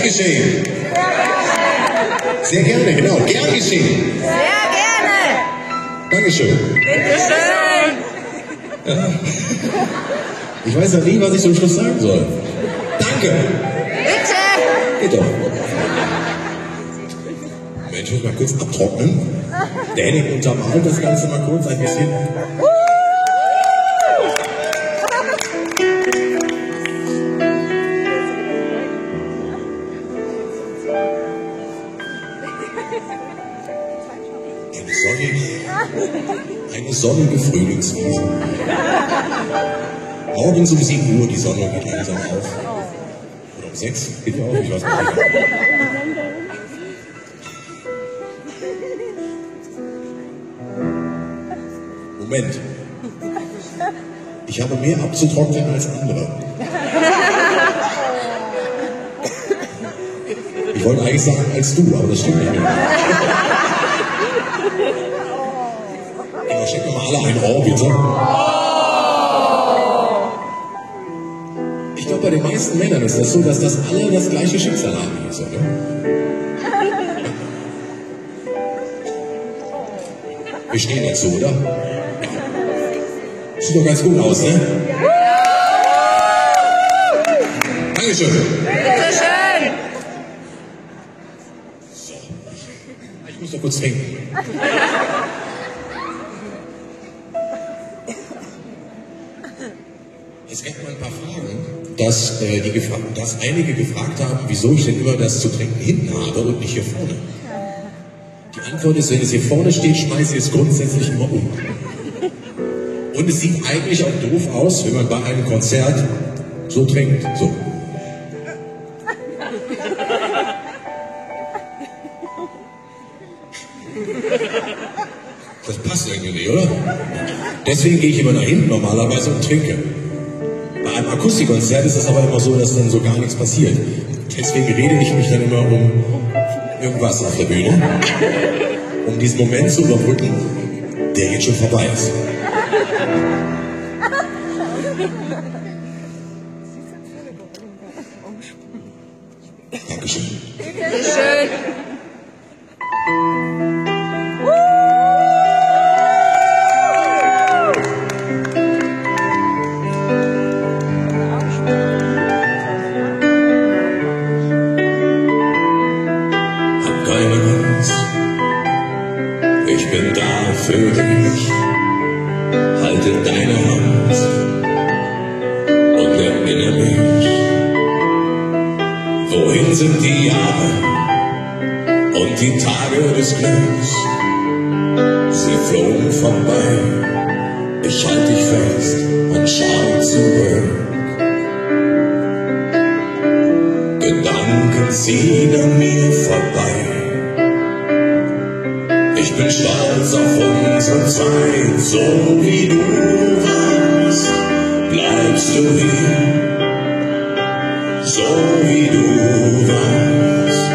Gern geschehen. Sehr gerne, genau. Gern geschehen. Sehr gerne. Dankeschön. Bitteschön. Ja. Ich weiß ja nie, was ich zum Schluss sagen soll. Danke. Bitte. Geht doch. Mensch, ich muss mal kurz abtrocknen. Der Henning untermalt das Ganze mal kurz ein bisschen. Eine sonnige Frühlingswiese. Morgens um 7 Uhr, die Sonne geht langsam auf. Oder um 6 geht die auf, ich weiß gar nicht. Moment. Ich habe mehr abzutrocknen als andere. Ich wollte eigentlich sagen als du, aber das stimmt nicht mehr. Schenken wir mal alle ein Ohr, bitte. Ich glaube, bei den meisten Männern ist das so, dass das alle das gleiche Schicksal haben hier, so, ne? Wir stehen dazu, oder? Sieht doch ganz gut aus, ne? Dankeschön. Bitteschön. So. Ich muss doch kurz trinken. Es gab mal ein paar Fragen, dass einige gefragt haben, wieso ich denn immer das zu trinken hinten habe und nicht hier vorne. Die Antwort ist, wenn es hier vorne steht, schmeiße ich es grundsätzlich immer um. Und es sieht eigentlich auch doof aus, wenn man bei einem Konzert so trinkt. So. Das passt irgendwie nicht, oder? Deswegen gehe ich immer nach hinten normalerweise und trinke. Bei einem Akustikkonzert ist es aber immer so, dass dann so gar nichts passiert. Deswegen rede ich mich dann immer um irgendwas auf der Bühne, um diesen Moment zu überbrücken, der jetzt schon vorbei ist. Dankeschön. Bitteschön. Ich bin da für dich, halte deine Hand und erinnere mich. Wohin sind die Jahre und die Tage des Glücks? Sie flogen vorbei, ich halte dich fest und schau zurück. Gedanken ziehen an mir vorbei. Ich bin stolz auf unsere Zeit, so wie du warst, bleibst du hier, so wie du warst,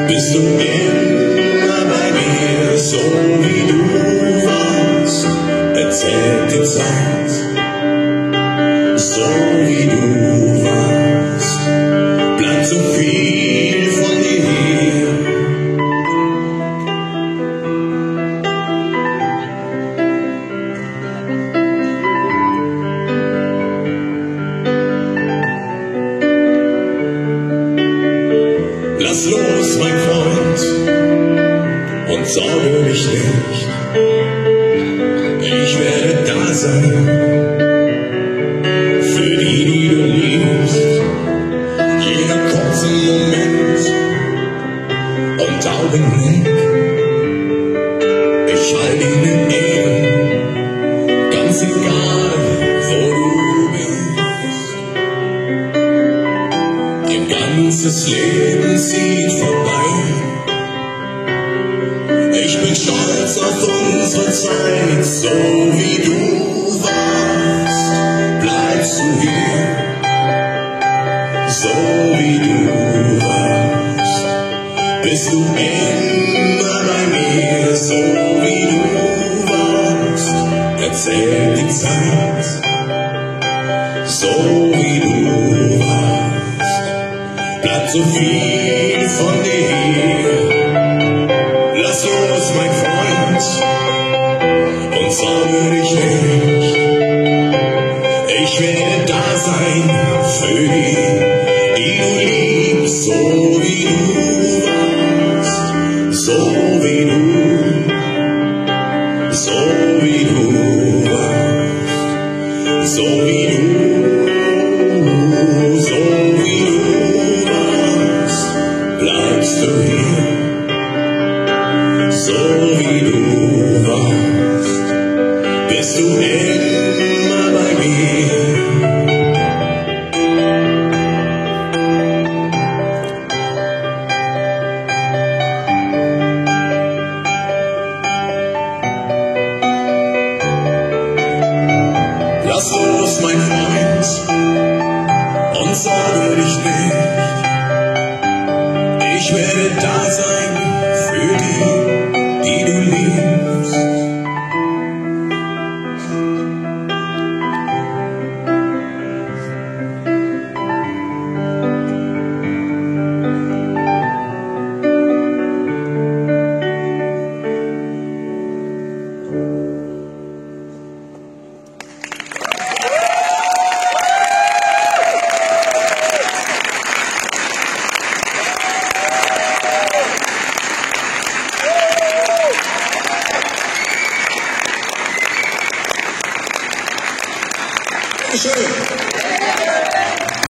bist du immer bei mir, so wie du warst, erzählt die Zeit, so wie du warst, bleibt so viel von dir hier. Lass los, mein Freund, und sorge dich nicht. Ich werde da sein, für die, die du liebst. Jeder kurze Moment und Augenblick. Ich halte ihn in Ehren, ganz egal, wo du bist. Ein ganzes Leben zieht vorbei. Ich bin stolz auf unsere Zeit, so wie du warst, bleibst du hier, so wie du warst, bist du immer bei mir, so wie du warst, erzähl die Zeit, so wie du warst, bleib bleibt so viel von dir. Lass los, mein Freund, und sorge dich nicht. Ich werde da sein für die, die du liebst, so wie du warst, so wie du warst, so wie du warst, so wie du bleibst du hier, so wie du warst, bist du immer bei mir. Lass los, mein Freund, und sorge dich nicht. Ich werde da sein für die, die du liebst. Schön.